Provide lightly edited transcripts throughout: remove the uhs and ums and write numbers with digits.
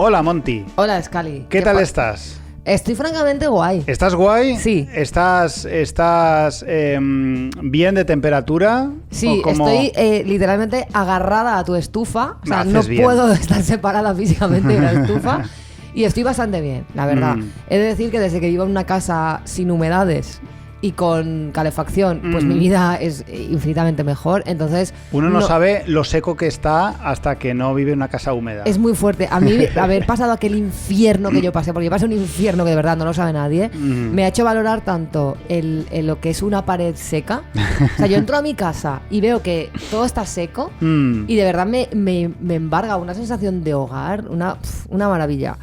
Hola, Monty. Hola, Scali. ¿Qué tal estás? Estoy francamente guay. ¿Estás guay? Sí. ¿Estás bien de temperatura? Sí, estoy literalmente agarrada a tu estufa. O sea, no bien. puedo estar separada físicamente de la estufa. Y estoy bastante bien, la verdad. He de decir que desde que vivo en una casa sin humedades y con calefacción, pues mi vida es infinitamente mejor. Entonces uno no sabe lo seco que está hasta que no vive en una casa húmeda. Es muy fuerte. A mí haber pasado aquel infierno que yo pasé, porque yo pasé un infierno que de verdad no lo sabe nadie, me ha hecho valorar tanto lo que es una pared seca. O sea, yo entro a mi casa y veo que todo está seco y de verdad me embarga una sensación de hogar, una maravilla.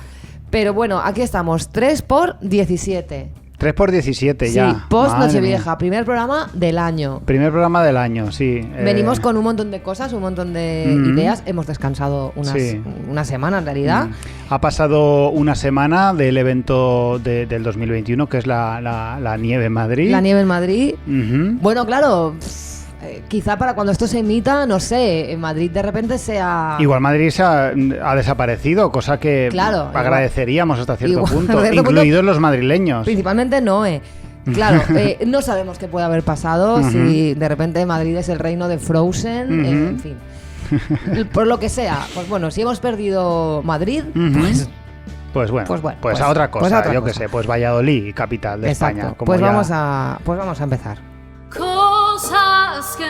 Pero bueno, aquí estamos, 3x17. 3x17 sí, ya. Sí, post Nochevieja, primer programa del año. Primer programa del año, sí. Venimos con un montón de cosas, un montón de ideas. Hemos descansado una semana en realidad. Ha pasado una semana del evento del 2021, que es la nieve en Madrid. La nieve en Madrid. Bueno, claro, quizá para cuando esto se emita, no sé, en Madrid de repente sea... Igual Madrid ha desaparecido, cosa que agradeceríamos hasta cierto punto, incluidos los madrileños. Principalmente Noé. Claro, no sabemos qué puede haber pasado, si de repente Madrid es el reino de Frozen, en fin. Por lo que sea, pues bueno, si hemos perdido Madrid, pues a otra cosa, yo qué sé, pues Valladolid, capital de España. Como pues vamos a empezar. Cosas que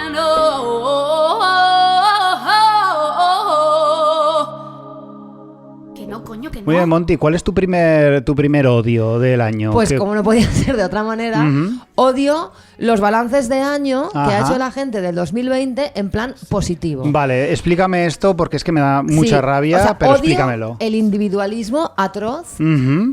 no, coño, que no. Muy bien, Monty, ¿cuál es tu primer odio del año? Pues como no podía ser de otra manera, odio los balances de año que ha hecho la gente del 2020 en plan positivo. Vale, explícame esto porque es que me da mucha rabia, o sea, pero odio explícamelo. El individualismo atroz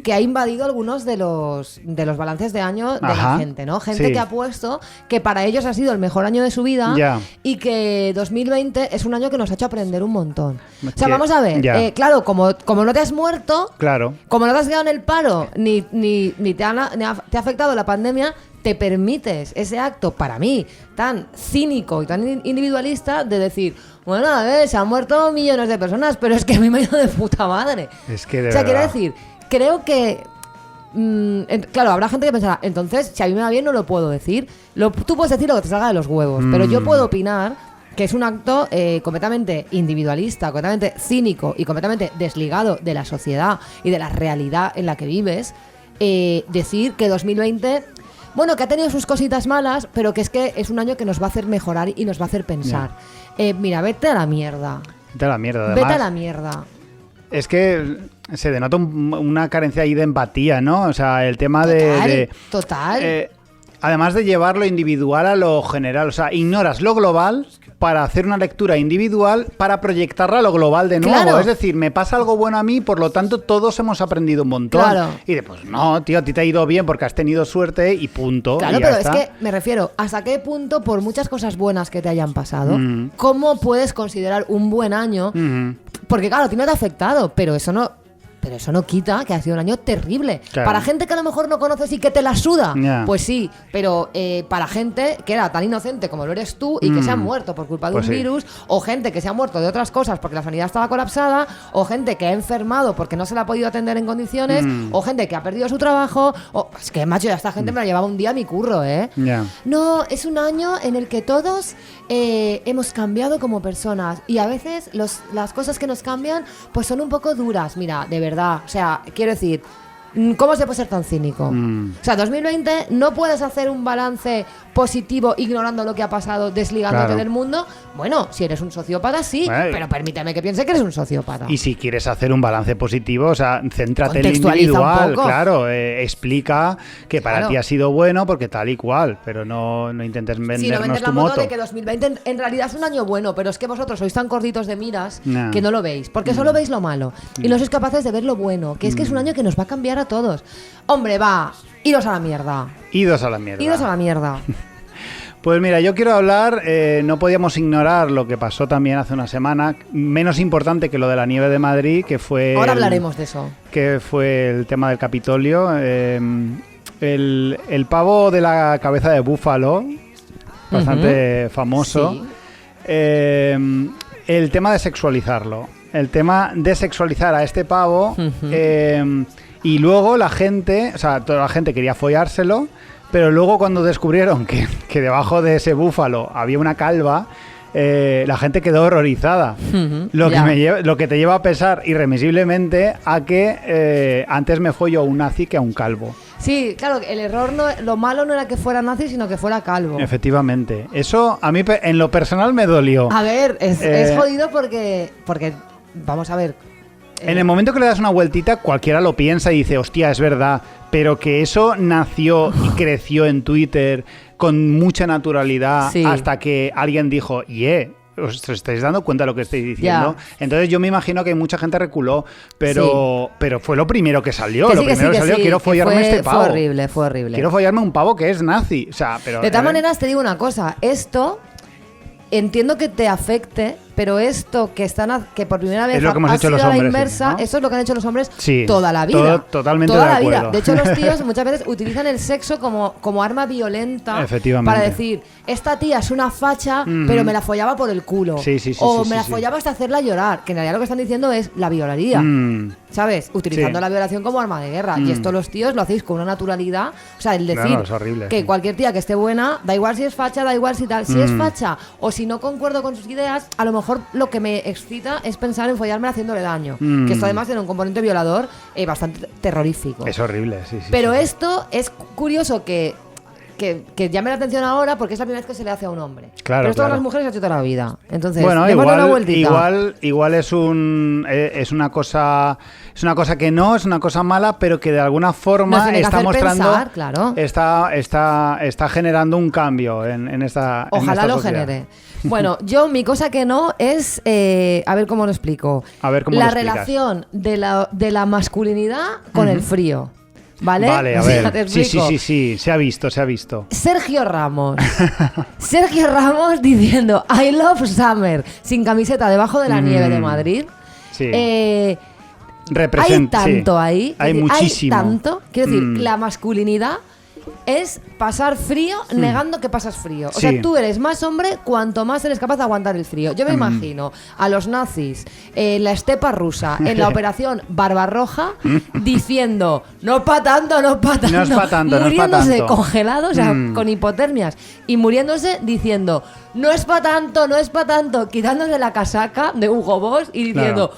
que ha invadido algunos de los balances de año de la gente, ¿no? Gente que ha puesto que para ellos ha sido el mejor año de su vida y que 2020 es un año que nos ha hecho aprender un montón. O sea, vamos a ver, claro, como no te has muerto, como no te has quedado en el paro, ni te ha afectado la pandemia, te permites ese acto, para mí, tan cínico y tan individualista de decir, bueno, a ver, se han muerto millones de personas, pero es que a mí me ha ido de puta madre. Es que de verdad. Quiero decir, creo que... claro, habrá gente que pensará, entonces, si a mí me va bien no lo puedo decir. Tú puedes decir lo que te salga de los huevos, pero yo puedo opinar que es un acto completamente individualista, completamente cínico y completamente desligado de la sociedad y de la realidad en la que vives, decir que 2020... Bueno, que ha tenido sus cositas malas, pero que es un año que nos va a hacer mejorar y nos va a hacer pensar. Mira, vete a la mierda. Vete a la mierda, además. Vete a la mierda. Es que se denota una carencia ahí de empatía, ¿no? O sea, el tema Total. Además de llevar lo individual a lo general. O sea, ignoras lo global para hacer una lectura individual para proyectarla a lo global de nuevo. Claro. Es decir, me pasa algo bueno a mí, por lo tanto todos hemos aprendido un montón. Claro. Y después, no, tío, a ti te ha ido bien porque has tenido suerte y punto. Claro, y pero está. Es que me refiero, ¿hasta qué punto, por muchas cosas buenas que te hayan pasado, cómo puedes considerar un buen año? Porque claro, a ti no te ha afectado, pero eso no quita que ha sido un año terrible. Claro. Para gente que a lo mejor no conoces y que te la suda, pues sí, pero para gente que era tan inocente como lo eres tú y que se ha muerto por culpa de un virus, o gente que se ha muerto de otras cosas porque la sanidad estaba colapsada, o gente que ha enfermado porque no se la ha podido atender en condiciones, o gente que ha perdido su trabajo, es que macho, ya esta gente me la llevaba un día a mi curro, No, es un año en el que todos hemos cambiado como personas y a veces las cosas que nos cambian pues son un poco duras, mira, de verdad. O sea, quiero decir, ¿cómo se puede ser tan cínico? O sea, 2020 no puedes hacer un balance positivo ignorando lo que ha pasado, desligándote del mundo. Bueno, si eres un sociópata, sí, pero permíteme que piense que eres un sociópata. Y si quieres hacer un balance positivo, o sea, céntrate en el individual, claro, explica que para ti ha sido bueno porque tal y cual, pero no intentes vendernos tu moto. De que 2020 en realidad es un año bueno, pero es que vosotros sois tan cortitos de miras que no lo veis, porque solo veis lo malo y no sois capaces de ver lo bueno, que es que es un año que nos va a cambiar a todos. Hombre, iros a la mierda. Idos a la mierda. Idos a la mierda. Pues mira, yo quiero hablar, no podíamos ignorar lo que pasó también hace una semana, menos importante que lo de la nieve de Madrid, que fue... Ahora hablaremos de eso. Que fue el tema del Capitolio. El pavo de la cabeza de búfalo, bastante famoso. Sí. El tema de sexualizarlo. El tema de sexualizar a este pavo. Y luego la gente, o sea, toda la gente quería follárselo, pero luego cuando descubrieron que debajo de ese búfalo había una calva, la gente quedó horrorizada. Lo que te lleva a pensar irremisiblemente a que antes me follo a un nazi que a un calvo. Sí, claro, el error, lo malo no era que fuera nazi, sino que fuera calvo. Efectivamente. Eso a mí en lo personal me dolió. A ver, es jodido porque, vamos a ver. En el momento que le das una vueltita, cualquiera lo piensa y dice, hostia, es verdad. Pero que eso nació y creció en Twitter con mucha naturalidad hasta que alguien dijo, ¿os estáis dando cuenta de lo que estáis diciendo? Entonces yo me imagino que mucha gente reculó, pero fue lo primero que salió. Lo primero que salió, quiero follarme este pavo. Fue horrible. Quiero follarme un pavo que es nazi. O sea, pero, de todas maneras, te digo una cosa. Esto, entiendo que te afecte, pero esto que por primera vez es lo que hemos hecho los sido a la hombres, inversa, ¿no? Eso es lo que han hecho los hombres Sí, toda la vida. Totalmente toda de la acuerdo. vida. De hecho, los tíos muchas veces utilizan el sexo como arma violenta para decir, esta tía es una facha, pero me la follaba por el culo. O me la follaba hasta hacerla llorar. Que en realidad lo que están diciendo es, la violaría. ¿Sabes? Utilizando la violación como arma de guerra. Y esto los tíos lo hacéis con una naturalidad. O sea, el decir es horrible, que cualquier tía que esté buena, da igual si es facha, da igual si tal. Si es facha o si no concuerdo con sus ideas, a lo mejor lo que me excita es pensar en follarme haciéndole daño. Que esto además tiene un componente violador bastante terrorífico. Es horrible, sí. Pero esto es curioso que llame la atención ahora porque es la primera vez que se le hace a un hombre. Claro, pero esto a las mujeres se ha hecho toda la vida. Entonces, bueno, démosle una vueltita. igual es una cosa que no, es una cosa mala, pero que de alguna forma está mostrando, pensar, claro. está generando un cambio en esta Ojalá en esta lo sociedad. genere. Bueno, mi cosa que no es, a ver cómo lo explico. La relación de la masculinidad con el frío. ¿Vale? Vale, a ver. Sí, se ha visto. Sergio Ramos diciendo I love summer sin camiseta debajo de la nieve de Madrid. Sí. Hay tanto ahí. Hay muchísimo. Hay tanto. Quiero decir, la masculinidad es pasar frío negando que pasas frío. O sea, tú eres más hombre cuanto más eres capaz de aguantar el frío. Yo me imagino a los nazis en la estepa rusa, en la operación Barbarroja, diciendo no es pa' tanto, muriéndose congelados, o sea, con hipotermias, y muriéndose diciendo no es pa' tanto, quitándose la casaca de Hugo Boss y diciendo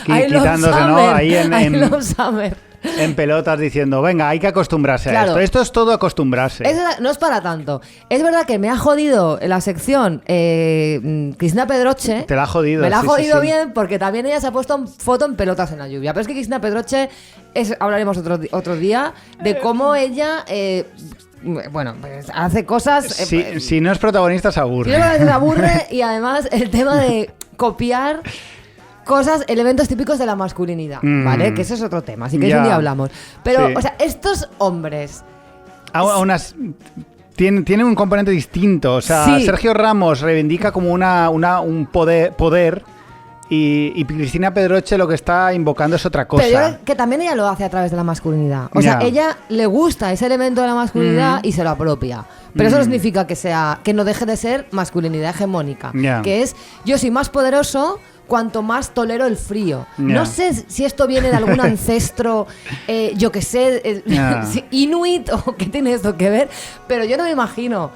I love summer. En pelotas diciendo, venga, hay que acostumbrarse a esto. Esto es todo acostumbrarse. No es para tanto. Es verdad que me ha jodido en la sección Cristina Pedroche. Te la ha jodido. Me la ha jodido bien porque también ella se ha puesto foto en pelotas en la lluvia. Pero es que Cristina Pedroche, hablaremos otro día, de cómo ella... bueno, pues hace cosas... si no es protagonista se aburre. Se aburre y además el tema de copiar... elementos típicos de la masculinidad, ¿vale? Que ese es otro tema, así que un día hablamos. Pero, o sea, estos hombres... Tienen un componente distinto. O sea, Sergio Ramos reivindica como un poder y Cristina Pedroche lo que está invocando es otra cosa. Pero yo creo que también ella lo hace a través de la masculinidad. O sea, ella le gusta ese elemento de la masculinidad y se lo apropia. Pero eso no significa que no deje de ser masculinidad hegemónica. Que es, yo soy más poderoso cuanto más tolero el frío. No sé si esto viene de algún ancestro, yo que sé, inuit o qué tiene esto que ver, pero yo no me imagino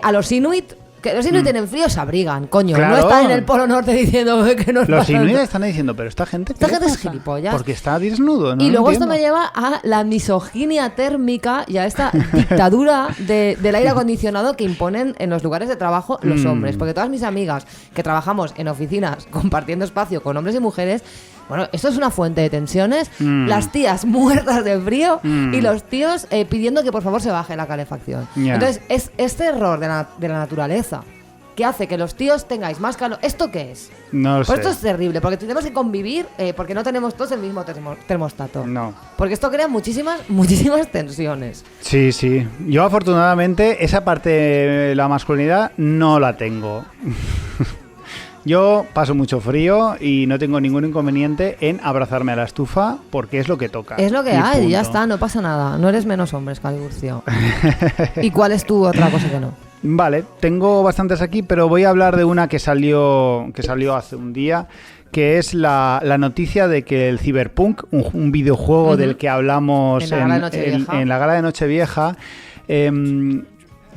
a los inuit. Que los inuit tienen frío, se abrigan, coño. Claro. No están en el Polo Norte diciendo que no es Los inuit están diciendo, pero esta gente es gilipollas. Porque está desnudo, ¿no? Y luego entiendo. esto me lleva a la misoginia térmica y a esta dictadura del aire acondicionado que imponen en los lugares de trabajo los hombres. Porque todas mis amigas que trabajamos en oficinas compartiendo espacio con hombres y mujeres, bueno, esto es una fuente de tensiones. Las tías muertas de frío y los tíos pidiendo que por favor se baje la calefacción. Entonces, es este error de la naturaleza que hace que los tíos tengáis más calor. ¿Esto qué es? No lo sé. Esto es terrible, porque tenemos que convivir porque no tenemos todos el mismo termostato. No. Porque esto crea muchísimas tensiones. Sí. Yo afortunadamente esa parte de la masculinidad no la tengo. Yo paso mucho frío y no tengo ningún inconveniente en abrazarme a la estufa porque es lo que toca. Es lo que hay, punto. Ya está, no pasa nada. No eres menos hombre, Escalibur. ¿Y cuál es tu otra cosa que no? Vale, tengo bastantes aquí, pero voy a hablar de una que salió hace un día, que es la noticia de que el Cyberpunk, un videojuego del que hablamos en la gala de Nochevieja,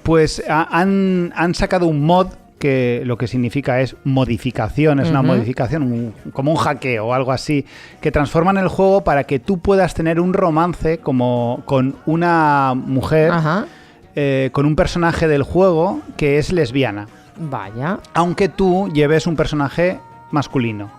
pues han sacado un mod que lo que significa es modificación, es una modificación, como un hackeo o algo así, que transforman el juego para que tú puedas tener un romance como con una mujer, con un personaje del juego que es lesbiana. Vaya. Aunque tú lleves un personaje masculino.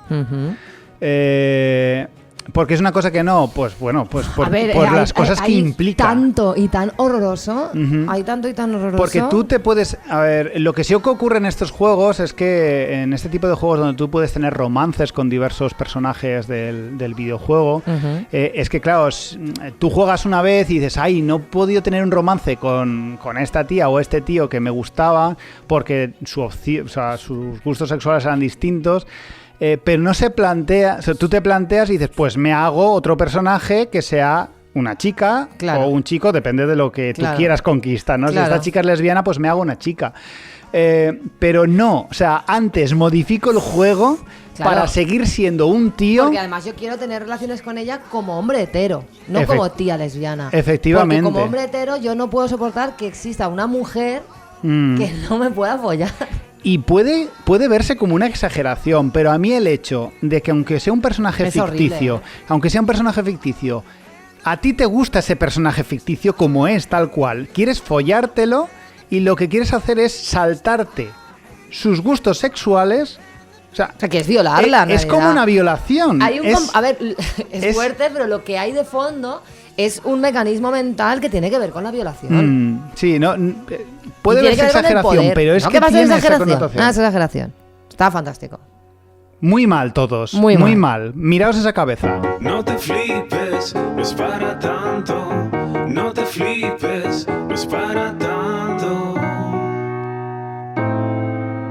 Porque es una cosa que no, pues bueno, pues por las cosas que implica. Tanto y tan horroroso. Hay tanto y tan horroroso. Porque tú te puedes. A ver, lo que sí ocurre en estos juegos es que en este tipo de juegos donde tú puedes tener romances con diversos personajes del videojuego, es que, claro, tú juegas una vez y dices, ay, no he podido tener un romance con esta tía o este tío que me gustaba porque sus gustos sexuales eran distintos. Pero no se plantea, o sea, tú te planteas y dices, pues me hago otro personaje que sea una chica o un chico, depende de lo que tú quieras conquistar, ¿no? Si esta chica es lesbiana, pues me hago una chica. Pero no, o sea, antes modifico el juego para seguir siendo un tío. Porque además yo quiero tener relaciones con ella como hombre hetero, no como tía lesbiana. Efectivamente. Porque como hombre hetero yo no puedo soportar que exista una mujer que no me pueda follar. Y puede verse como una exageración, pero a mí el hecho de que aunque sea un personaje ficticio, a ti te gusta ese personaje ficticio como es, tal cual, quieres follártelo y lo que quieres hacer es saltarte sus gustos sexuales. O sea, que es violarla. Es como una violación. A ver, es fuerte, pero lo que hay de fondo es un mecanismo mental que tiene que ver con la violación. Sí, no puede verse exageración, pero es que tiene esa connotación. Es exageración. Está fantástico. Muy mal todos. Muy mal. Miraos esa cabeza. No te flipes, no es para tanto. No te flipes, no es para tanto.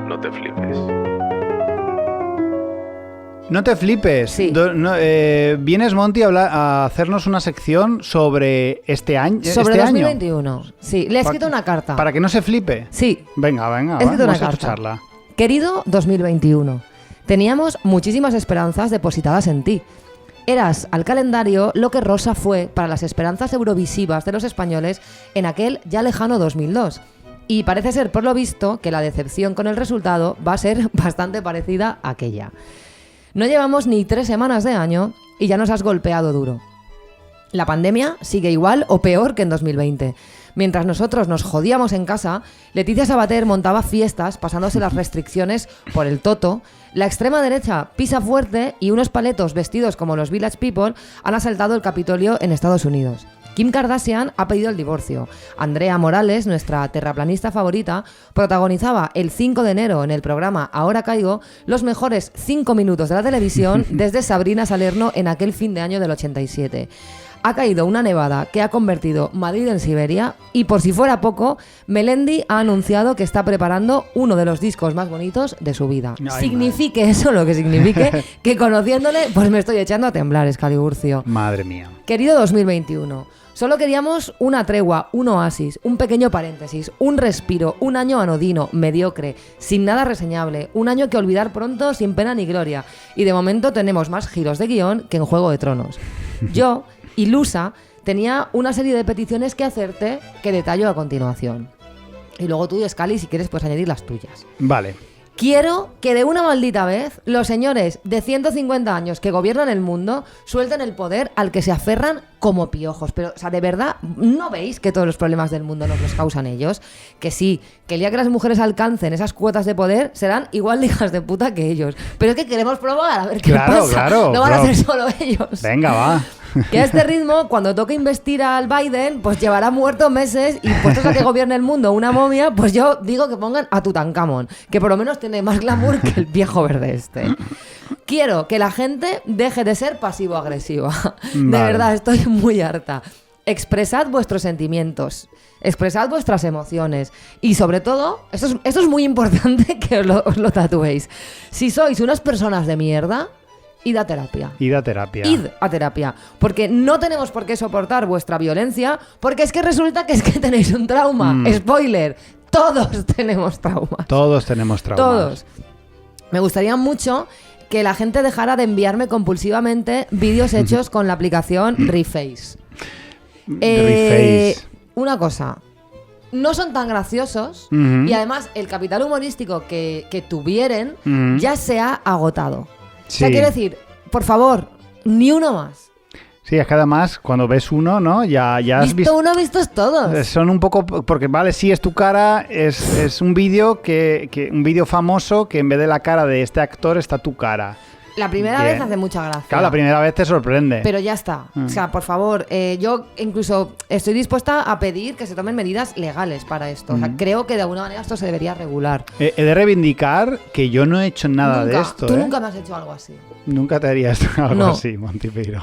No te flipes. No te flipes. Sí. Vienes, Monty, a hacernos una sección sobre este año. Sobre 2021. Sí, le he escrito una carta. ¿Para que no se flipe? Sí. Venga, he escrito vamos una a escucharla. Querido 2021, teníamos muchísimas esperanzas depositadas en ti. Eras al calendario lo que Rosa fue para las esperanzas eurovisivas de los españoles en aquel ya lejano 2002. Y parece ser, por lo visto, que la decepción con el resultado va a ser bastante parecida a aquella. No llevamos ni 3 semanas de año y ya nos has golpeado duro. La pandemia sigue igual o peor que en 2020. Mientras nosotros nos jodíamos en casa, Leticia Sabater montaba fiestas pasándose las restricciones por el toto, la extrema derecha pisa fuerte y unos paletos vestidos como los Village People han asaltado el Capitolio en Estados Unidos. Kim Kardashian ha pedido el divorcio. Andrea Morales, nuestra terraplanista favorita, protagonizaba el 5 de enero en el programa Ahora Caigo los mejores 5 minutos de la televisión desde Sabrina Salerno en aquel fin de año del 87. Ha caído una nevada que ha convertido Madrid en Siberia y, por si fuera poco, Melendi ha anunciado que está preparando uno de los discos más bonitos de su vida. Signifique eso lo que signifique, que conociéndole, pues me estoy echando a temblar, Escaliburcio. Madre mía. Querido 2021, solo queríamos una tregua, un oasis, un pequeño paréntesis, un respiro, un año anodino, mediocre, sin nada reseñable, un año que olvidar pronto sin pena ni gloria. Y de momento tenemos más giros de guión que en Juego de Tronos. Yo, ilusa, tenía una serie de peticiones que hacerte que detallo a continuación. Y luego tú, Scali, si quieres, puedes añadir las tuyas. Vale. Quiero que de una maldita vez los señores de 150 años que gobiernan el mundo suelten el poder al que se aferran como piojos. Pero, o sea, de verdad, ¿no veis que todos los problemas del mundo nos los causan ellos? Que sí, que el día que las mujeres alcancen esas cuotas de poder serán igual de hijas de puta que ellos. Pero es que queremos probar a ver qué pasa. Claro, no van a ser solo ellos. Venga, va. Que a este ritmo, cuando toque investir al Biden, pues llevará muerto meses y puestos a que gobierne el mundo una momia, pues yo digo que pongan a Tutankamón, que por lo menos tiene más glamour que el viejo verde este. Quiero que la gente deje de ser pasivo-agresiva. De verdad, estoy muy harta. Expresad vuestros sentimientos, expresad vuestras emociones y sobre todo, esto es muy importante que os lo tatuéis. Si sois unas personas de mierda, id a terapia. Id a terapia. Id a terapia. Porque no tenemos por qué soportar vuestra violencia, porque es que resulta que tenéis un trauma. Spoiler. Todos tenemos traumas. Todos tenemos traumas. Todos. Me gustaría mucho que la gente dejara de enviarme compulsivamente vídeos hechos con la aplicación Reface. Reface. Una cosa, no son tan graciosos y además el capital humorístico que tuvieren ya se ha agotado. Sí. O sea, quiero decir, por favor, ni uno más. Sí, es que además cuando ves uno, ¿no? Ya has visto Uno, vistos todos. Son un poco... Porque vale, sí, es tu cara, es un vídeo un vídeo famoso que en vez de la cara de este actor está tu cara. La primera vez hace mucha gracia. Claro, la primera vez te sorprende. Pero ya está. O sea, por favor, yo incluso estoy dispuesta a pedir que se tomen medidas legales para esto. O sea, creo que de alguna manera esto se debería regular. He de reivindicar que yo no he hecho nada de esto. Tú nunca me has hecho algo así. Nunti harías algo así, Montipeiro.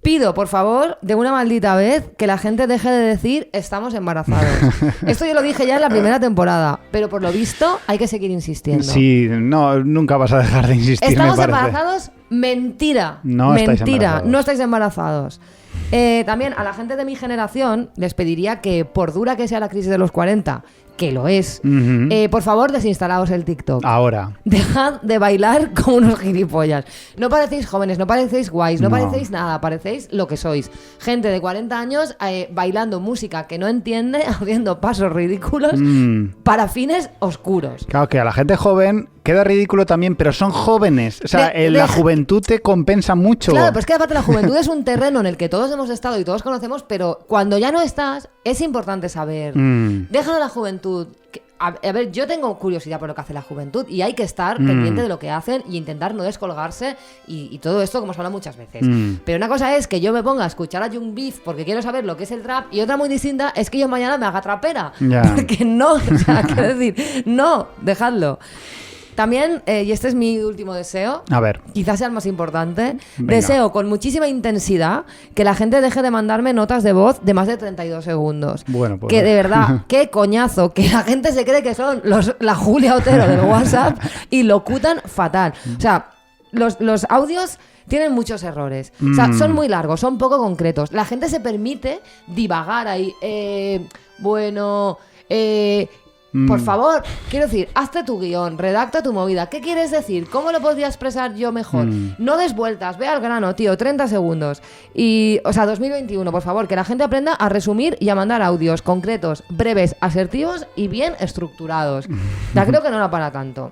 Pido, por favor, de una maldita vez, que la gente deje de decir estamos embarazados. Esto yo lo dije ya en la primera temporada, pero por lo visto hay que seguir insistiendo. Sí, no, nunca vas a dejar de insistir, ¿Estamos me parece. embarazados? Mentira. No estáis embarazados. No estáis embarazados. También a la gente de mi generación les pediría que, por dura que sea la crisis de los 40, que lo es, por favor, desinstalaos el TikTok. Ahora. Dejad de bailar como unos gilipollas. No parecéis jóvenes, no parecéis guays, no parecéis nada, parecéis lo que sois. Gente de 40 años bailando música que no entiende, haciendo pasos ridículos para fines oscuros. Claro, que a la gente joven queda ridículo también, pero son jóvenes. O sea, la juventud te compensa mucho. Claro, pero es que aparte la juventud es un terreno en el que todos hemos estado y todos conocemos, pero cuando ya no estás, es importante saber. Déjalo a la juventud. A ver, yo tengo curiosidad por lo que hace la juventud y hay que estar pendiente de lo que hacen y intentar no descolgarse y todo esto, como se habla muchas veces. Pero una cosa es que yo me ponga a escuchar a Young Beef porque quiero saber lo que es el trap, y otra muy distinta es que yo mañana me haga trapera. Porque no, o sea, quiero decir, no, dejadlo. También, y este es mi último deseo, a ver, quizás sea el más importante, venga. Deseo con muchísima intensidad que la gente deje de mandarme notas de voz de más de 32 segundos. Bueno, pues que de verdad, qué coñazo, que la gente se cree que son la Julia Otero del WhatsApp y locutan fatal. O sea, los audios tienen muchos errores. O sea, son muy largos, son poco concretos. La gente se permite divagar ahí. Por favor, quiero decir, hazte tu guión, redacta tu movida. ¿Qué quieres decir? ¿Cómo lo podría expresar yo mejor? No des vueltas, ve al grano, tío, 30 segundos. Y, o sea, 2021, por favor, que la gente aprenda a resumir y a mandar audios concretos, breves, asertivos y bien estructurados. Ya creo que no era para tanto.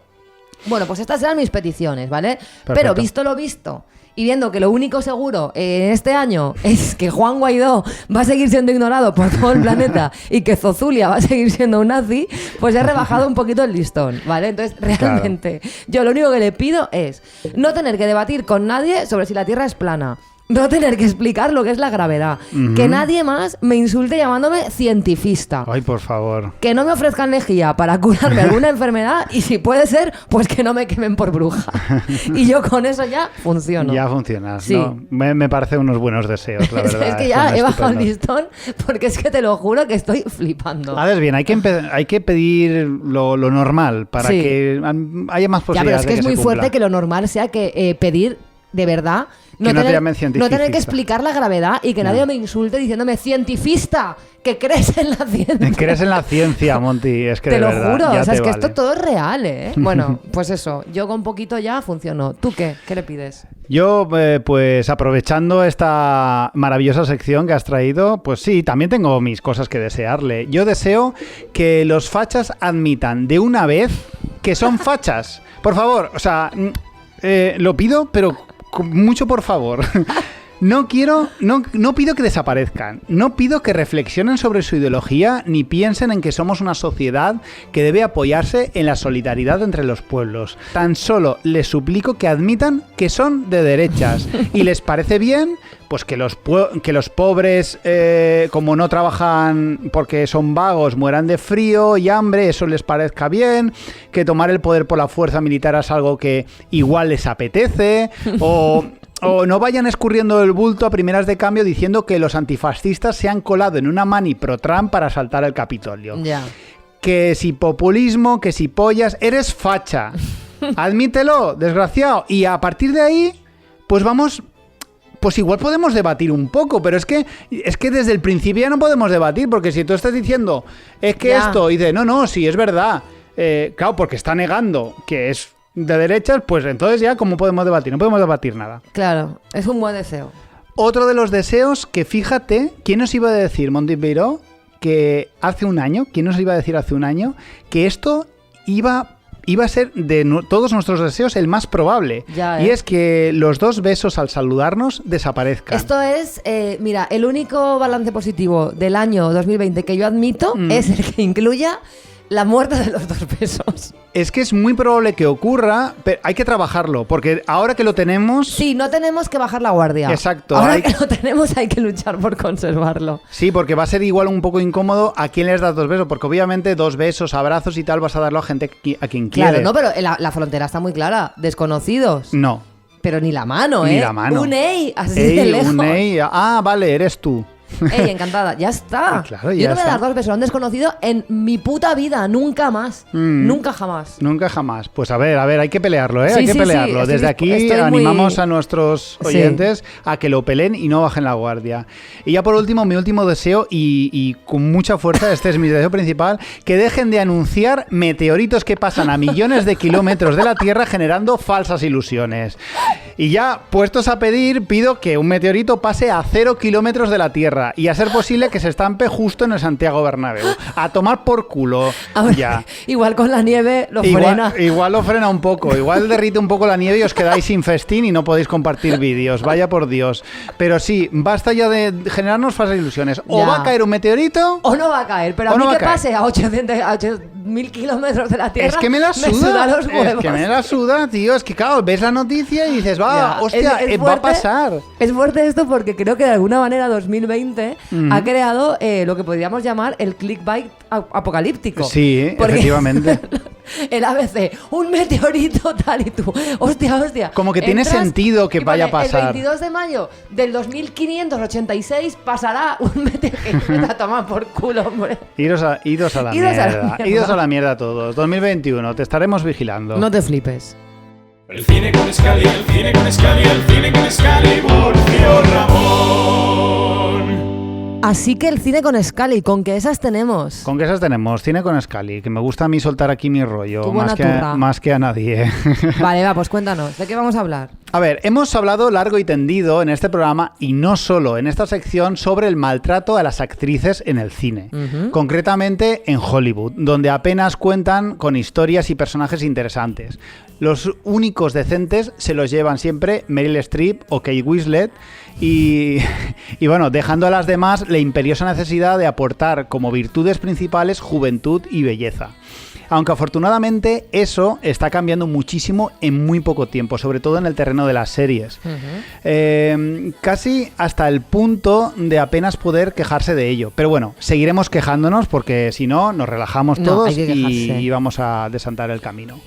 Bueno, pues estas eran mis peticiones, ¿vale? Perfecto. Pero visto lo visto, y viendo que lo único seguro en este año es que Juan Guaidó va a seguir siendo ignorado por todo el planeta y que Zozulia va a seguir siendo un nazi, pues he rebajado un poquito el listón, ¿vale? Entonces, realmente, yo lo único que le pido es no tener que debatir con nadie sobre si la Tierra es plana. No tener que explicar lo que es la gravedad. Que nadie más me insulte llamándome cientifista. Ay, por favor. Que no me ofrezcan lejía para curarme alguna enfermedad y si puede ser, pues que no me quemen por bruja. Y yo con eso ya funciono. Ya funcionas, Sí. ¿no? Me parece unos buenos deseos, la verdad. Es que ya son he bajado el estupendos. listón porque es que te lo juro que estoy flipando. Haces bien, hay que pedir lo normal para Sí. que haya más Ya, pero posibilidades es que de es muy se fuerte cumpla. que lo normal sea que pedir de verdad Que no te llamen cientifista. no tener que explicar la gravedad y que nadie me insulte diciéndome cientifista, que crees en la ciencia. Crees en la ciencia, Monty, es que Te de lo verdad, juro, ya o sea, te es que vale. esto todo es real, ¿eh? Bueno, pues eso, yo con poquito ya funcionó. ¿Tú qué? ¿Qué le pides? Yo, pues aprovechando esta maravillosa sección que has traído, pues sí, también tengo mis cosas que desearle. Yo deseo que los fachas admitan de una vez que son fachas. Por favor, o sea, lo pido, pero con mucho por favor. No pido que desaparezcan, no pido que reflexionen sobre su ideología ni piensen en que somos una sociedad que debe apoyarse en la solidaridad entre los pueblos. Tan solo les suplico que admitan que son de derechas y les parece bien pues que los pobres, como no trabajan porque son vagos, mueran de frío y hambre, eso les parezca bien, que tomar el poder por la fuerza militar es algo que igual les apetece, o no vayan escurriendo el bulto a primeras de cambio diciendo que los antifascistas se han colado en una mani pro-Trump para asaltar el Capitolio. Ya. Que si populismo, que si pollas, eres facha. Admítelo, desgraciado. Y a partir de ahí, pues vamos pues igual podemos debatir un poco, pero es que desde el principio ya no podemos debatir, porque si tú estás diciendo, es que esto, y dices, no, sí, es verdad, claro, porque está negando que es de derechas, pues entonces ya, ¿cómo podemos debatir? No podemos debatir nada. Claro, es un buen deseo. Otro de los deseos que, fíjate, ¿quién nos iba a decir, Monty Beiró, que hace un año, quién nos iba a decir hace un año, que esto iba a ser de todos nuestros deseos el más probable? Y es que los 2 besos al saludarnos desaparezcan. Esto es, mira, el único balance positivo del año 2020 que yo admito es el que incluya la muerte de los 2 besos. Es que es muy probable que ocurra, pero hay que trabajarlo, porque ahora que lo tenemos... Sí, no tenemos que bajar la guardia. Exacto. Ahora que lo tenemos hay que luchar por conservarlo. Sí, porque va a ser igual un poco incómodo a quién les das 2 besos, porque obviamente 2 besos, abrazos y tal vas a darlo a gente a quien quiere. Claro, no, pero la frontera está muy clara. Desconocidos. No. Pero ni la mano, Ni la mano. Un ey, así de lejos. Un ey. Ah, vale, eres tú. Ey, encantada, ya está. Claro, yo no voy a dar 2 besos a un desconocido en mi puta vida, nunca más. Nunca jamás. Nunca jamás. Pues a ver, hay que pelearlo, ¿eh? Sí, hay que sí, pelearlo. sí, Desde aquí animamos a nuestros oyentes sí. a que lo peleen y no bajen la guardia. Y ya por último, mi último deseo, y con mucha fuerza, este es mi deseo principal, que dejen de anunciar meteoritos que pasan a millones de kilómetros de la Tierra generando falsas ilusiones. Y ya, puestos a pedir, pido que un meteorito pase a 0 kilómetros de la Tierra y a ser posible que se estampe justo en el Santiago Bernabéu. A tomar por culo. A ver, ya. Igual con la nieve lo frena. Igual lo frena un poco. Igual derrite un poco la nieve y os quedáis sin festín y no podéis compartir vídeos. Vaya por Dios. Pero sí, basta ya de generarnos falsas ilusiones. O va a caer un meteorito... O no va a caer. Pero a mí que pase a 8.000 kilómetros de la Tierra... Es que me la suda. suda los huevos. Es que me la suda, tío. Es que claro, ves la noticia y dices, hostia, va a pasar. Es fuerte esto porque creo que de alguna manera 2020 ha creado lo que podríamos llamar el clickbait apocalíptico. Sí, efectivamente. El ABC, un meteorito tal y tú. Hostia. Como que tiene sentido que vaya a pasar. El 22 de mayo del 2586 pasará un meteorito. A tomar por culo, hombre. Iros a la mierda. Iros a la mierda todos. 2021, te estaremos vigilando. No te flipes. El cine con Scali, el cine con Scali, el cine con Scali, volvió Ramón. Así que el cine con Scali, ¿con qué esas tenemos? ¿Con qué esas tenemos? Cine con Scali, que me gusta a mí soltar aquí mi rollo, más que a nadie. Vale, pues cuéntanos, ¿de qué vamos a hablar? A ver, hemos hablado largo y tendido en este programa, y no solo en esta sección, sobre el maltrato a las actrices en el cine. Concretamente en Hollywood, donde apenas cuentan con historias y personajes interesantes. Los únicos decentes se los llevan siempre Meryl Streep o Kate Winslet, y bueno, dejando a las demás la imperiosa necesidad de aportar como virtudes principales juventud y belleza. Aunque afortunadamente eso está cambiando muchísimo en muy poco tiempo, sobre todo en el terreno de las series. Casi hasta el punto de apenas poder quejarse de ello. Pero bueno, seguiremos quejándonos porque si no nos relajamos todos y vamos a desandar el camino.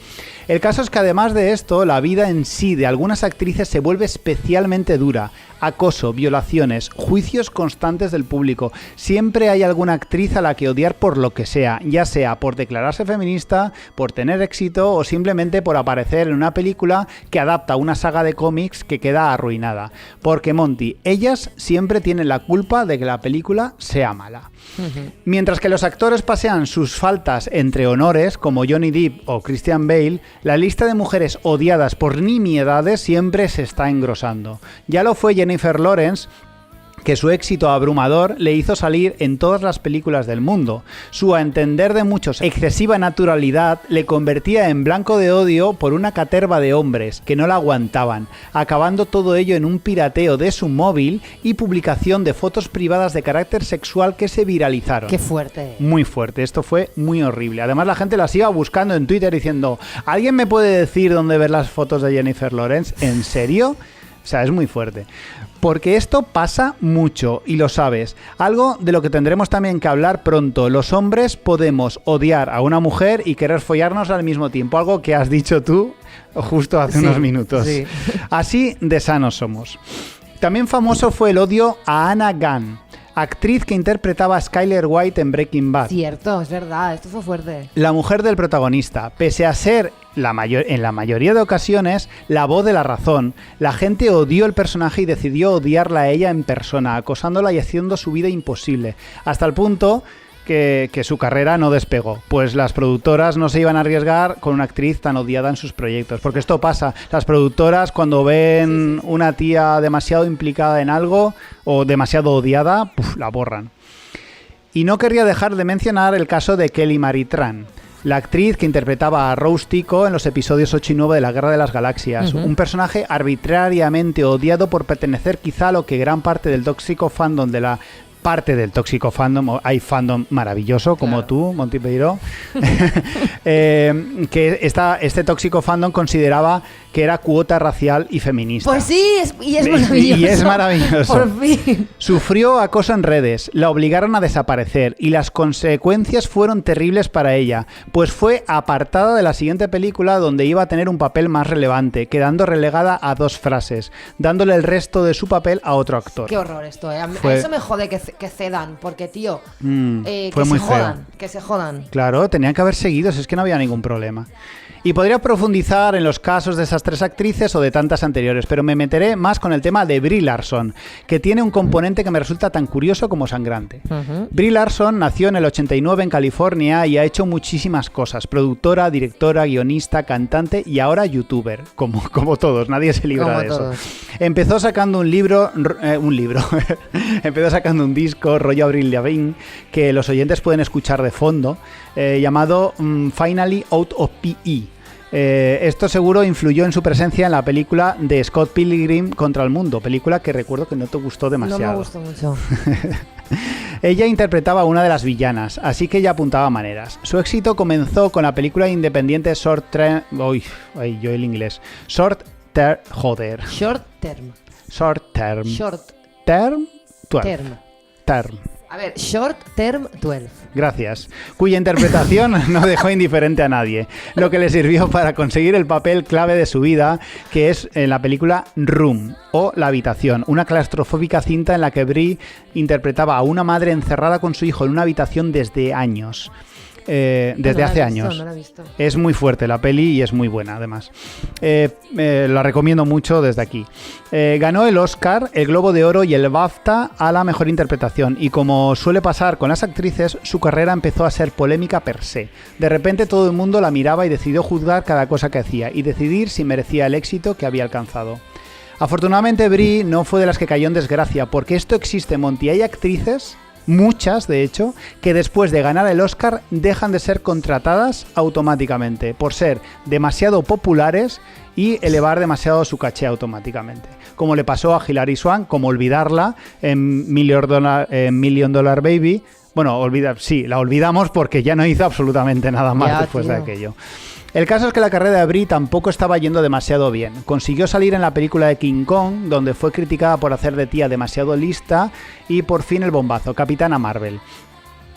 El caso es que además de esto, la vida en sí de algunas actrices se vuelve especialmente dura. Acoso, violaciones, juicios constantes del público. Siempre hay alguna actriz a la que odiar por lo que sea, ya sea por declararse feminista, por tener éxito o simplemente por aparecer en una película que adapta una saga de cómics que queda arruinada. Porque Monty, ellas siempre tienen la culpa de que la película sea mala. Mientras que los actores pasean sus faltas entre honores, como Johnny Depp o Christian Bale, la lista de mujeres odiadas por nimiedades siempre se está engrosando. Ya lo fue Jennifer Lawrence, que su éxito abrumador le hizo salir en todas las películas del mundo. Su, a entender de muchos, excesiva naturalidad le convertía en blanco de odio por una caterva de hombres que no la aguantaban, acabando todo ello en un pirateo de su móvil y publicación de fotos privadas de carácter sexual que se viralizaron. ¡Qué fuerte! Muy fuerte, esto fue muy horrible. Además la gente las iba buscando en Twitter diciendo, ¿alguien me puede decir dónde ver las fotos de Jennifer Lawrence? ¿En serio? O sea, es muy fuerte. Porque esto pasa mucho, y lo sabes. Algo de lo que tendremos también que hablar pronto. Los hombres podemos odiar a una mujer y querer follarnos al mismo tiempo. Algo que has dicho tú justo hace unos minutos. Sí. Así de sanos somos. También famoso fue el odio a Anna Gunn, actriz que interpretaba a Skyler White en Breaking Bad. Cierto, es verdad, esto fue fuerte. La mujer del protagonista. Pese a ser en la mayoría de ocasiones, la voz de la razón. La gente odió el personaje y decidió odiarla a ella en persona, acosándola y haciendo su vida imposible, hasta el punto que su carrera no despegó, pues las productoras no se iban a arriesgar con una actriz tan odiada en sus proyectos, porque esto pasa, las productoras cuando ven una tía demasiado implicada en algo o demasiado odiada, la borran. Y no querría dejar de mencionar el caso de Kelly Marie Tran, la actriz que interpretaba a Rose Tico en los episodios 8 y 9 de la Guerra de las Galaxias. Un personaje arbitrariamente odiado por pertenecer quizá a lo que gran parte del tóxico fandom hay fandom maravilloso como claro. Tú, Monty Peiró, que este tóxico fandom consideraba que era cuota racial y feminista. Pues sí, y es maravilloso. Y es maravilloso. Por fin. Sufrió acoso en redes, la obligaron a desaparecer y las consecuencias fueron terribles para ella, pues fue apartada de la siguiente película donde iba a tener un papel más relevante, quedando relegada a 2 frases, dándole el resto de su papel a otro actor. Qué horror esto, ¿eh? Eso me jode que cedan, porque tío, fue muy feo. Que se jodan. Claro, tenían que haber seguido, si es que no había ningún problema. Y podría profundizar en los casos de esas 3 actrices o de tantas anteriores, pero me meteré más con el tema de Brie Larson, que tiene un componente que me resulta tan curioso como sangrante. Brie Larson nació en el 89 en California y ha hecho muchísimas cosas: productora, directora, guionista, cantante y ahora youtuber, como todos, nadie se libra como de eso. Todos. Empezó sacando un libro, empezó sacando un disco rollo Avril Lavigne que los oyentes pueden escuchar de fondo, llamado Finally Out of P.E. Esto seguro influyó en su presencia en la película de Scott Pilgrim contra el mundo, película que recuerdo que no te gustó demasiado. No me gustó mucho. Ella interpretaba a una de las villanas, así que ella apuntaba maneras. Su éxito comenzó con la película independiente Short Term 12. A ver, Short Term 12. Gracias. Cuya interpretación no dejó indiferente a nadie, lo que le sirvió para conseguir el papel clave de su vida, que es en la película Room, o La habitación, una claustrofóbica cinta en la que Brie interpretaba a una madre encerrada con su hijo en una habitación desde años. Desde hace años. No la he visto. Es muy fuerte la peli y es muy buena además. La recomiendo mucho desde aquí. Ganó el Oscar, el Globo de Oro y el BAFTA a la mejor interpretación, y como suele pasar con las actrices, su carrera empezó a ser polémica per se. De repente todo el mundo la miraba y decidió juzgar cada cosa que hacía y decidir si merecía el éxito que había alcanzado. Afortunadamente Brie no fue de las que cayó en desgracia, porque esto existe, Monty. Hay actrices, muchas de hecho, que después de ganar el Oscar dejan de ser contratadas automáticamente por ser demasiado populares y elevar demasiado su caché automáticamente, como le pasó a Hilary Swank, como olvidarla en Million Dollar Baby. Bueno, la olvidamos porque ya no hizo absolutamente nada más después de aquello. El caso es que la carrera de Brie tampoco estaba yendo demasiado bien. Consiguió salir en la película de King Kong, donde fue criticada por hacer de tía demasiado lista, y por fin el bombazo, Capitana Marvel.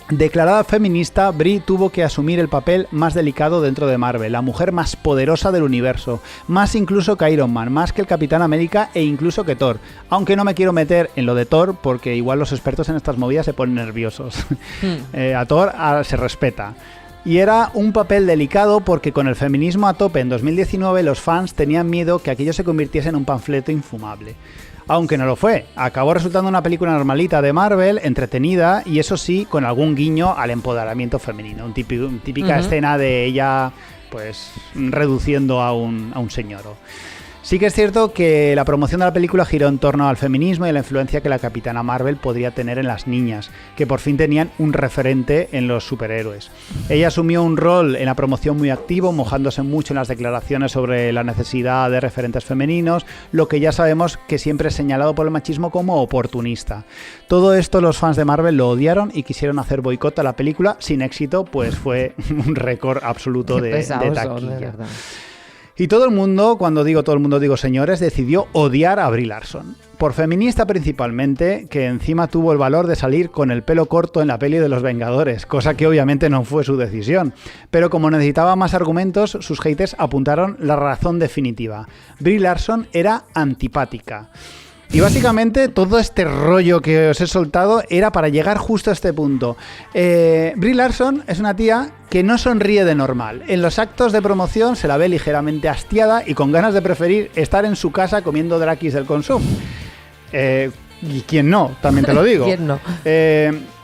Declarada feminista, Brie tuvo que asumir el papel más delicado dentro de Marvel, la mujer más poderosa del universo, más incluso que Iron Man, más que el Capitán América e incluso que Thor. Aunque no me quiero meter en lo de Thor, porque igual los expertos en estas movidas se ponen nerviosos. A Thor se respeta. Y era un papel delicado porque con el feminismo a tope en 2019 los fans tenían miedo que aquello se convirtiese en un panfleto infumable. Aunque no lo fue, acabó resultando una película normalita de Marvel, entretenida, y eso sí, con algún guiño al empoderamiento femenino. Típica escena de ella pues reduciendo a un señoro. Sí que es cierto que la promoción de la película giró en torno al feminismo y a la influencia que la Capitana Marvel podría tener en las niñas, que por fin tenían un referente en los superhéroes. Ella asumió un rol en la promoción muy activo, mojándose mucho en las declaraciones sobre la necesidad de referentes femeninos, lo que ya sabemos que siempre es señalado por el machismo como oportunista. Todo esto los fans de Marvel lo odiaron y quisieron hacer boicot a la película, sin éxito, pues fue un récord absoluto de taquilla. Y todo el mundo, cuando digo todo el mundo digo señores, decidió odiar a Brie Larson. Por feminista principalmente, que encima tuvo el valor de salir con el pelo corto en la peli de Los Vengadores, cosa que obviamente no fue su decisión. Pero como necesitaba más argumentos, sus haters apuntaron la razón definitiva. Brie Larson era antipática. Y básicamente todo este rollo que os he soltado era para llegar justo a este punto. Brie Larson es una tía que no sonríe de normal. En los actos de promoción se la ve ligeramente hastiada y con ganas de preferir estar en su casa comiendo Drakis del Consum. ¿Y quién no? También te lo digo. ¿Quién no?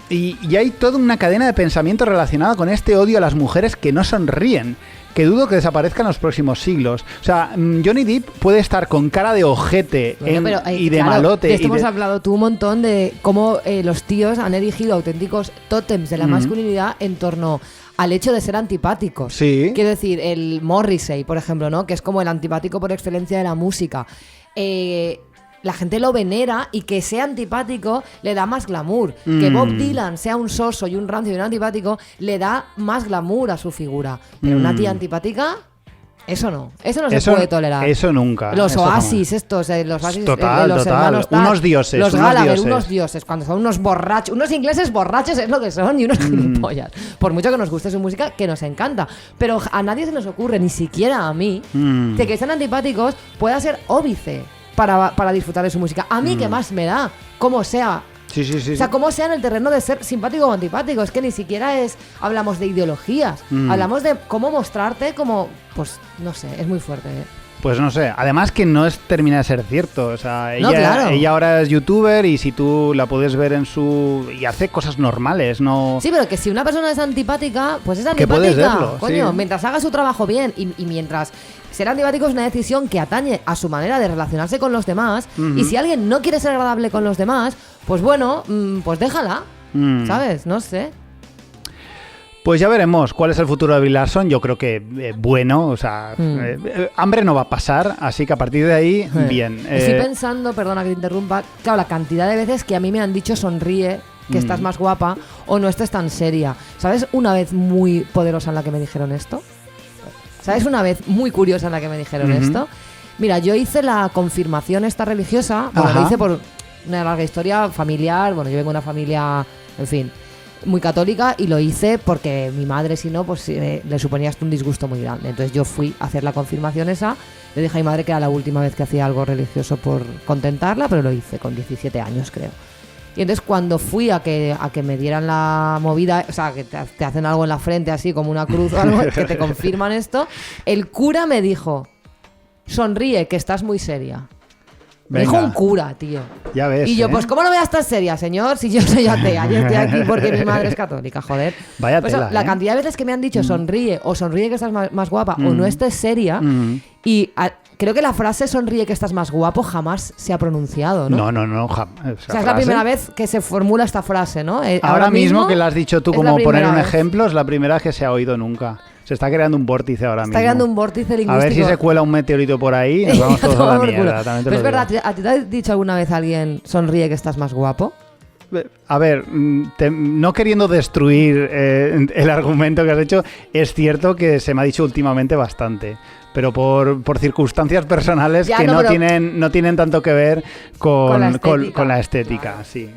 Y hay toda una cadena de pensamiento relacionada con este odio a las mujeres que no sonríen, que dudo que desaparezca en los próximos siglos. O sea, Johnny Depp puede estar con cara de ojete y de malote. De esto hemos hablado tú un montón de cómo los tíos han erigido auténticos tótems de la masculinidad en torno al hecho de ser antipáticos. Sí. Quiero decir, el Morrissey, por ejemplo, ¿no? Que es como el antipático por excelencia de la música. La gente lo venera y que sea antipático le da más glamour. Que Bob Dylan sea un soso y un rancio y un antipático le da más glamour a su figura. Pero una tía antipática, eso no se puede tolerar. Eso nunca. Los eso Oasis, jamás. estos, los Oasis, Total, los total. hermanos tal, Unos dioses. los Gallagher, unos dioses, cuando son unos borrachos, unos ingleses borrachos es lo que son y unos gilipollas. Por mucho que nos guste su música, que nos encanta. Pero a nadie se nos ocurre, ni siquiera a mí, que sean antipáticos pueda ser óbice para disfrutar de su música. A mí, ¿qué más me da? Como sea. Sí. O sea, como sea en el terreno de ser simpático o antipático. Es que ni siquiera hablamos de ideologías. Hablamos de cómo mostrarte como... Pues, no sé, es muy fuerte, ¿eh? Pues no sé, además que no termina de ser cierto, o sea, claro. Ella ahora es youtuber y si tú la puedes ver y hace cosas normales, no... Sí, pero que si una persona es antipática, pues es Que puedes antipática, verlo, coño, sí. mientras haga su trabajo bien y mientras ser antipático es una decisión que atañe a su manera de relacionarse con los demás, y si alguien no quiere ser agradable con los demás, pues bueno, pues déjala, ¿sabes? No sé. Pues ya veremos cuál es el futuro de Brie Larson. Yo creo que bueno, o sea, hambre no va a pasar, así que a partir de ahí, bien. Estoy pensando, perdona que te interrumpa, claro, la cantidad de veces que a mí me han dicho sonríe, que estás más guapa, o no estés tan seria. ¿Sabes una vez muy poderosa en la que me dijeron esto? ¿Sabes una vez muy curiosa en la que me dijeron esto? Mira, yo hice la confirmación esta religiosa, bueno, la hice por una larga historia familiar, bueno, yo vengo de una familia, en fin, muy católica, y lo hice porque mi madre, si no, pues le suponía esto un disgusto muy grande. Entonces yo fui a hacer la confirmación esa, le dije a mi madre que era la última vez que hacía algo religioso por contentarla, pero lo hice con 17 años, creo. Y entonces cuando fui a que me dieran la movida, o sea, que te hacen algo en la frente así como una cruz o algo, que te confirman esto, el cura me dijo, sonríe, que estás muy seria. Me dijo un cura, tío. Ya ves. Y yo, pues, ¿cómo no voy a estar seria, señor? Si yo soy atea, yo estoy aquí porque mi madre es católica, joder. Vaya pues tela, la cantidad de veces que me han dicho sonríe, o sonríe que estás más guapa, o no estés seria, y creo que la frase sonríe que estás más guapo jamás se ha pronunciado, ¿no? No, jamás. O sea, es la primera vez que se formula esta frase, ¿no? Ahora mismo que la has dicho tú como poner un vez. ejemplo, es la primera vez que se ha oído nunca. Se está creando un vórtice ahora mismo. Está creando un vórtice lingüístico. A ver si se cuela un meteorito por ahí y nos vamos todos a la mierda. Pero es verdad, ¿a ti te ha dicho alguna vez alguien sonríe que estás más guapo? A ver, no queriendo destruir el argumento que has hecho, es cierto que se me ha dicho últimamente bastante, pero por circunstancias personales ya, que no tienen tanto que ver con la estética. Sí,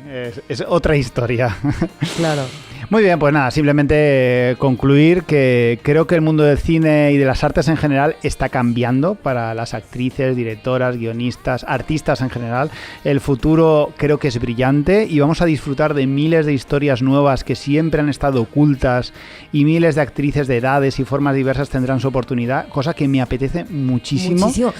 es otra historia. Claro. Muy bien, pues nada, simplemente concluir que creo que el mundo del cine y de las artes en general está cambiando para las actrices, directoras, guionistas, artistas en general. El futuro creo que es brillante y vamos a disfrutar de miles de historias nuevas que siempre han estado ocultas, y miles de actrices de edades y formas diversas tendrán su oportunidad, cosa que me apetece muchísimo. Muchísimo.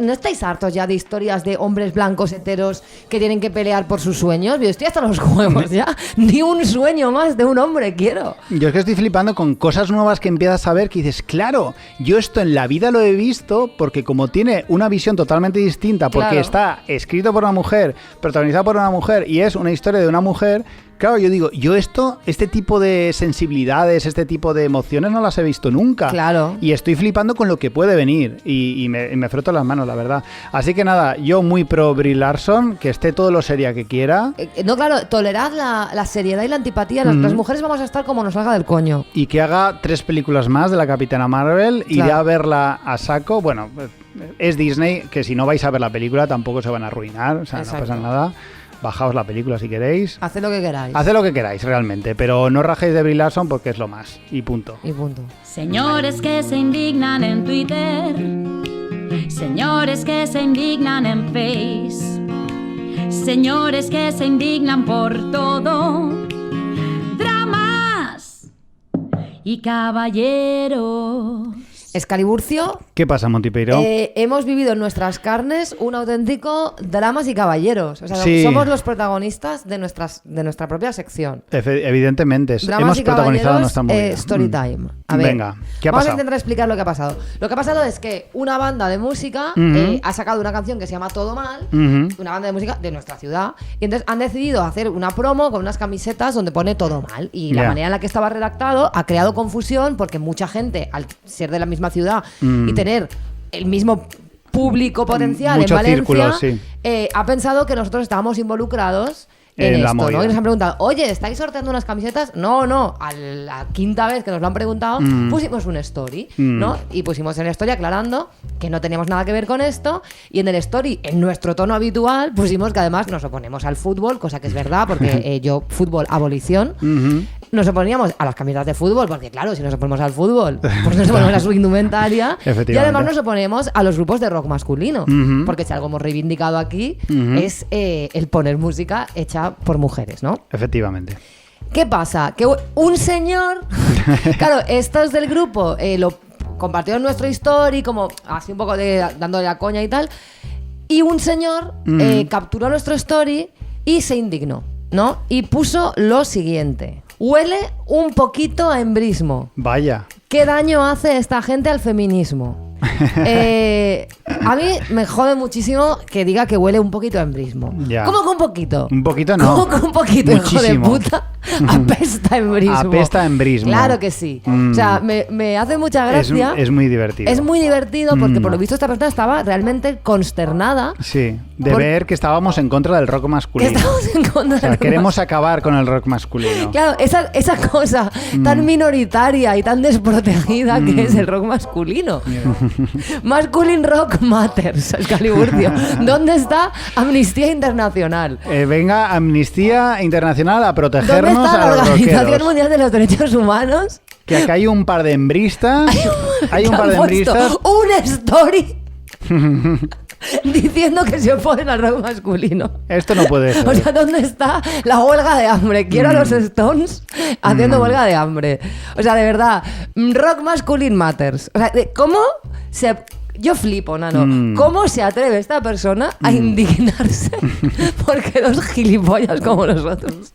¿No estáis hartos ya de historias de hombres blancos heteros que tienen que pelear por sus sueños? Yo estoy hasta los huevos ya. Ni un sueño más de un hombre quiero. Yo es que estoy flipando con cosas nuevas que empiezas a ver que dices, claro, yo esto en la vida lo he visto porque como tiene una visión totalmente distinta, porque está escrito por una mujer, protagonizado por una mujer y es una historia de una mujer. Claro, yo digo, este tipo de sensibilidades, este tipo de emociones no las he visto nunca. Claro. Y estoy flipando con lo que puede venir. Y me froto las manos, la verdad. Así que nada, yo muy pro Brie Larson, que esté todo lo seria que quiera. No, claro, tolerad la seriedad y la antipatía. Las mujeres vamos a estar como nos salga del coño. Y que haga 3 películas más de la Capitana Marvel. Claro. Iré a verla a saco. Bueno, es Disney, que si no vais a ver la película tampoco se van a arruinar. O sea, exacto. No pasa nada. Bajaos la película si queréis. Haced lo que queráis. Haced lo que queráis, realmente. Pero no rajéis de Brie Larson porque es lo más. Y punto. Y punto. Señores que se indignan en Twitter. Señores que se indignan en Face. señores que se indignan por todo, dramas y caballeros. Escaliburcio, ¿Qué pasa, Montipeiro? hemos vivido en nuestras carnes un auténtico dramas y caballeros. O sea, Sí. somos los protagonistas de nuestra propia sección. Evidentemente, Dramas hemos y protagonizado caballeros, nuestra movida. story time. A ver, Venga, ¿qué ha vamos a pasado? intentar explicar lo que ha pasado. Lo que ha pasado es que una banda de música ha sacado una canción que se llama Todo Mal, una banda de música de nuestra ciudad, y entonces han decidido hacer una promo con unas camisetas donde pone Todo Mal. Y la Ya. manera en la que estaba redactado ha creado confusión porque mucha gente, al ser de la misma ciudad y tener el mismo público potencial Mucho en Valencia, círculo, sí. ha pensado que nosotros estábamos involucrados En la esto, movida. ¿no? Y nos han preguntado, oye, ¿estáis sorteando unas camisetas? No, a la quinta vez que nos lo han preguntado, pusimos un story, ¿no? Y pusimos en el story aclarando que no teníamos nada que ver con esto, y en el story, en nuestro tono habitual, pusimos que además nos oponemos al fútbol, cosa que es verdad, porque yo, fútbol, abolición. Nos oponíamos a las camisetas de fútbol, porque claro, si nos oponemos al fútbol, pues nos oponemos a su indumentaria. Y Efectivamente. además nos oponemos a los grupos de rock masculino, porque si algo hemos reivindicado aquí es el poner música hecha por mujeres, ¿no? Efectivamente. ¿Qué pasa? Que un señor, claro, estos del grupo lo compartieron en nuestro story, como así un poco dándole la coña y tal, y un señor capturó nuestro story y se indignó, ¿no? Y puso lo siguiente: huele un poquito a embrismo. Vaya. ¿Qué daño hace esta gente al feminismo? A mí me jode muchísimo que diga que huele un poquito a embrismo. Ya. ¿Cómo que un poquito? Un poquito no. ¿Cómo que un poquito, hijo de Muchísimo. puta? Apesta a embrismo. Apesta a embrismo. Claro que sí. O sea, me hace mucha gracia. Es muy divertido. Es muy divertido porque por lo visto esta persona estaba realmente consternada. Sí, de Por- ver que estábamos en contra del rock Que masculino. estamos en contra O sea, del queremos acabar con el rock masculino. Claro, esa cosa tan minoritaria y tan desprotegida que es el rock masculino. Masculine Rock Matters, Escaliburcio. ¿Dónde está Amnistía Internacional? Venga, Amnistía Internacional a ¿Dónde protegernos está a la los Organización rockeros. Mundial de los Derechos Humanos? Que acá hay un par de embristas. Hay un Que par de han puesto embristas. un story diciendo que se oponen al rock masculino. Esto no puede ser. O sea, ¿dónde está la huelga de hambre? Quiero a los Stones haciendo huelga de hambre. O sea, de verdad, Rock Masculine Matters. O sea, ¿cómo se... Yo flipo, Nano. ¿Cómo se atreve esta persona a indignarse porque dos gilipollas como nosotros?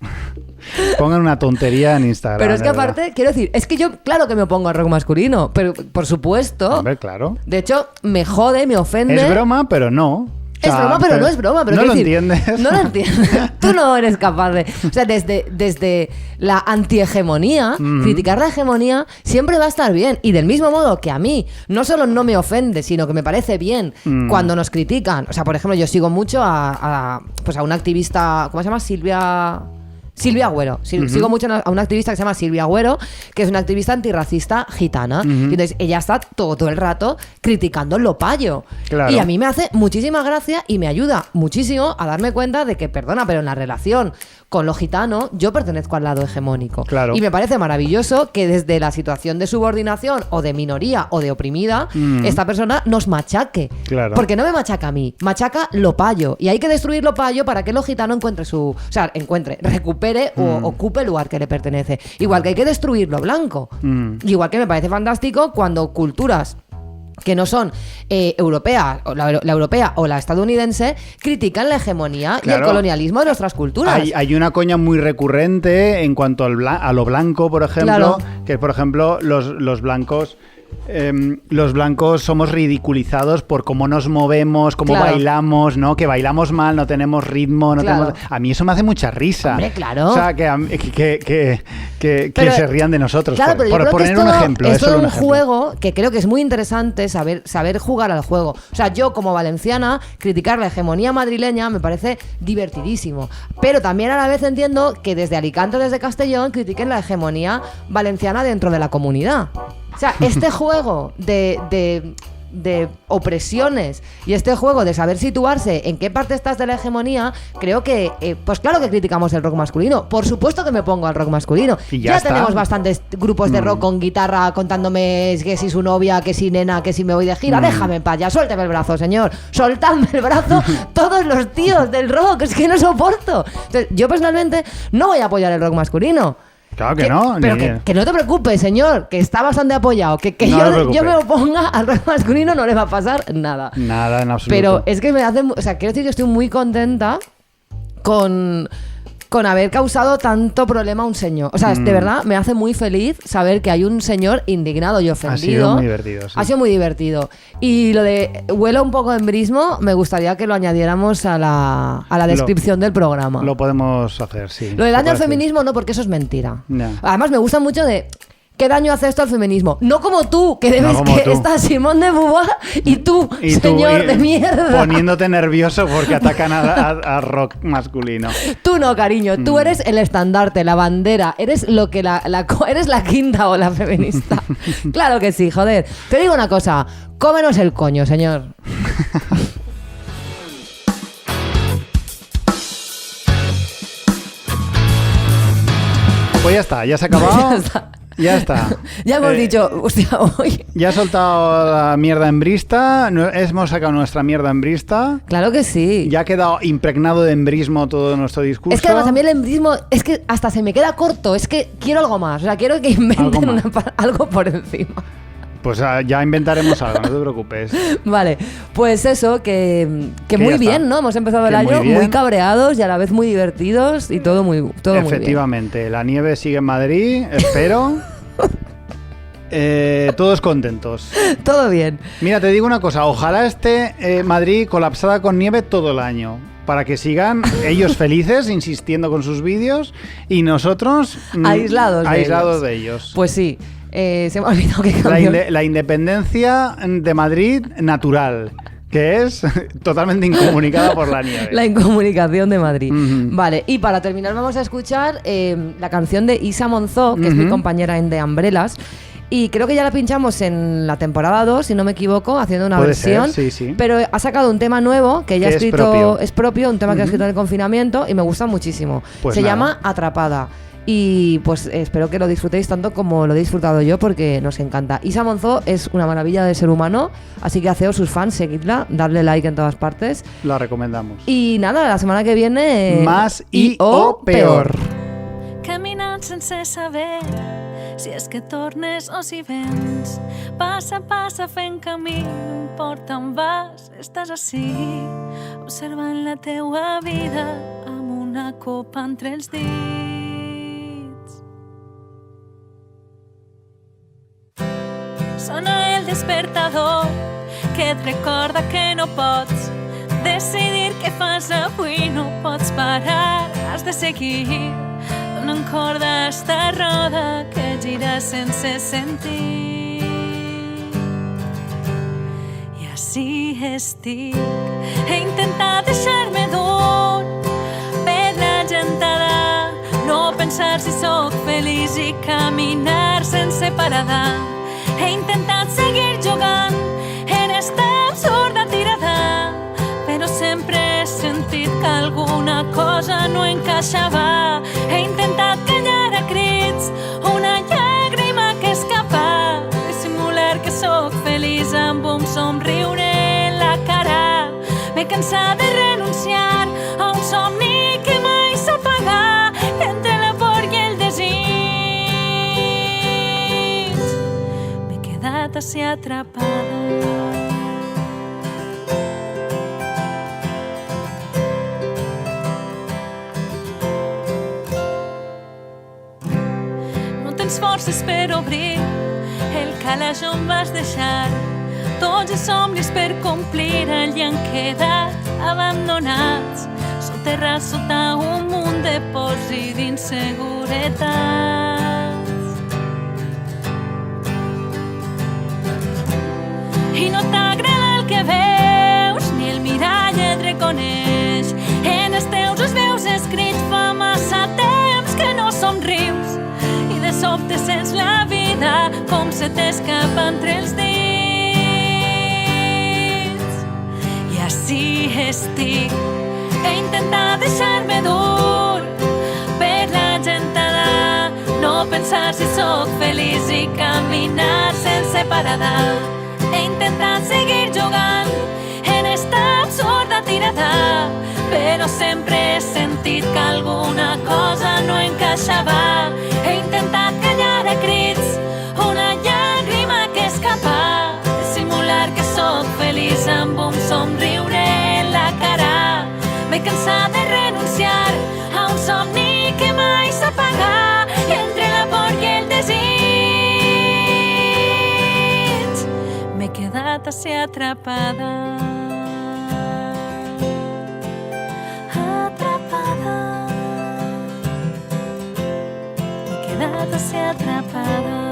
Pongan una tontería en Instagram. Pero es que de verdad. aparte, quiero decir, es que yo, claro que me opongo al rock masculino, pero por supuesto. Hombre, claro. De hecho, me jode, me ofende. Es broma, pero no. O Es sea, broma, pero no es broma. Pero no quiero lo decir, entiendes. No lo entiendes. Tú no eres capaz de... O sea, desde la antihegemonía, criticar la hegemonía siempre va a estar bien. Y del mismo modo que a mí no solo no me ofende, sino que me parece bien cuando nos critican. O sea, por ejemplo, yo sigo mucho a una activista... ¿Cómo se llama? Silvia Agüero. Sigo mucho a una activista que se llama Silvia Agüero, que es una activista antirracista gitana. Y entonces ella está todo el rato criticando lo payo. Claro. Y a mí me hace muchísima gracia y me ayuda muchísimo a darme cuenta de que, perdona, pero en la relación con lo gitano, yo pertenezco al lado hegemónico. Claro. Y me parece maravilloso que desde la situación de subordinación o de minoría o de oprimida, esta persona nos machaque. Claro. Porque no me machaca a mí, machaca lo payo. Y hay que destruir lo payo para que lo gitano recupere o ocupe el lugar que le pertenece. Igual que hay que destruir lo blanco. Igual que me parece fantástico cuando culturas que no son europeas, o la europea o la estadounidense, critican la hegemonía y el Claro. colonialismo de nuestras culturas. Hay una coña muy recurrente en cuanto a lo blanco, por ejemplo, Claro. que por ejemplo los blancos... los blancos somos ridiculizados por cómo nos movemos, cómo Claro. bailamos, ¿no? Que bailamos mal, no tenemos ritmo, no Claro. tenemos... A mí eso me hace mucha risa. Hombre, claro. O sea, que Pero- se rían de nosotros. Claro, pero yo creo que poner es un todo, ejemplo. es es solo todo un ejemplo. juego que creo que es muy interesante saber jugar al juego. O sea, yo como valenciana, criticar la hegemonía madrileña me parece divertidísimo. Pero también a la vez entiendo que desde Alicante o desde Castellón critiquen la hegemonía valenciana dentro de la comunidad. O sea, este juego de de opresiones y este juego de saber situarse en qué parte estás de la hegemonía, creo que, pues claro que criticamos el rock masculino. Por supuesto que me pongo al rock masculino. Y ya está. Tenemos bastantes grupos de rock con guitarra contándome que si su novia, que si nena, que si me voy de gira. Déjame en paz, ya suélteme el brazo, señor. Soltadme el brazo todos los tíos del rock, es que no soporto. Entonces, yo personalmente no voy a apoyar el rock masculino. Claro que no. Pero que no te preocupes, señor, que está bastante apoyado. Que no yo me oponga al rock masculino no le va a pasar nada. Nada, en absoluto. Pero es que me hace... O sea, quiero decir que estoy muy contenta con haber causado tanto problema a un señor. O sea, de verdad, me hace muy feliz saber que hay un señor indignado y ofendido. Ha sido muy divertido, sí. Ha sido muy divertido. Y lo de huelo un poco de embrismo, me gustaría que lo añadiéramos a la descripción del programa. Lo podemos hacer, sí. Lo del daño al feminismo no, porque eso es mentira. No. Además, me gusta mucho de... ¿Qué daño hace esto al feminismo? No como tú, que debes está Simón de Beauvoir y tú, señor de mierda. Poniéndote nervioso porque atacan a rock masculino. Tú no, cariño. Tú eres el estandarte, la bandera. Eres lo que eres la quinta ola feminista. Claro que sí, joder. Te digo una cosa. Cómenos el coño, señor. Pues ya está, ya se ha acabado. Ya está. Ya hemos dicho, hostia, hoy. Ya ha soltado la mierda embrista. Hemos sacado nuestra mierda embrista. Claro que sí. Ya ha quedado impregnado de embrismo todo nuestro discurso. Es que además a mí el embrismo es que hasta se me queda corto. Es que quiero algo más. O sea, quiero que inventen algo por encima. Pues ya inventaremos algo, no te preocupes. Vale, pues eso, que muy bien, ¿no? Hemos empezado el año muy cabreados y a la vez muy divertidos y todo muy bien. Efectivamente, la nieve sigue en Madrid, espero. Todos contentos. Todo bien. Mira, te digo una cosa, ojalá esté Madrid colapsada con nieve todo el año. Para que sigan ellos felices, insistiendo con sus vídeos, y nosotros aislados de ellos. Pues sí. Se me ha olvidado que cambió. La independencia de Madrid natural, que es totalmente incomunicada por la nieve. La incomunicación de Madrid. Vale, y para terminar vamos a escuchar la canción de Isa Monzó, que es mi compañera en The Umbrellas. Y creo que ya la pinchamos en la temporada 2, si no me equivoco, haciendo una versión. Ser, sí. Pero ha sacado un tema nuevo que ella ha escrito. Es propio, un tema que ha escrito en el confinamiento y me gusta muchísimo. Pues se llama Atrapada. Y pues espero que lo disfrutéis tanto como lo he disfrutado yo, porque nos encanta. Isa Monzó es una maravilla de ser humano, así que haceos sus fans, seguidla, darle like en todas partes. La recomendamos. Y nada, la semana que viene... Más i o peor. Caminant sense saber si és que tornes o si vens. Passa, passa fent camí, no importa on vas, estàs ací, observant la teua vida amb una copa entre els dits. Sona el despertador que et recorda que no pots decidir què fas avui, no pots parar, has de seguir donant corda a esta roda que gira sense sentit. I així estic, he intentat deixar-me dur, pedra gentada, no pensar si sóc feliç i caminar sense parada. He intentat seguir jugant en esta absurda tirada, però sempre he sentit que alguna cosa no encaixava. He intentat callar a crits una llàgrima que és capaç de simular que sóc feliç amb un somriure en la cara. M'he cansat de renunciar a un somni que mai s'apaga entre la por i el desig. M'he quedat així atrapada. Forces per obrir el calaix on vas deixar tots els somnis per complir, allà han quedat abandonats, soterrats sota un munt de pors i d'inseguretats. I no t'agrada el que veus, ni el mirall et reconeix, en els teus us veus escrit fa massa temps que no somrius. De sobte sents la vida com se t'escapa entre els dits. així estic. He intentat deixar-me dur per la gentada, no pensar si sóc feliç i caminar sense parada. He intentat seguir jugant en esta absurda tirada, però sempre he sentit que alguna cosa no encaixava. He intentat callar a crits una llàgrima que escapa, simular que sóc feliç amb un somriure en la cara. M'he cansat de renunciar a un somni que mai s'apaga, i entre la por i el desig m'he quedat així atrapada. Atrapada. M'he quedat així atrapada.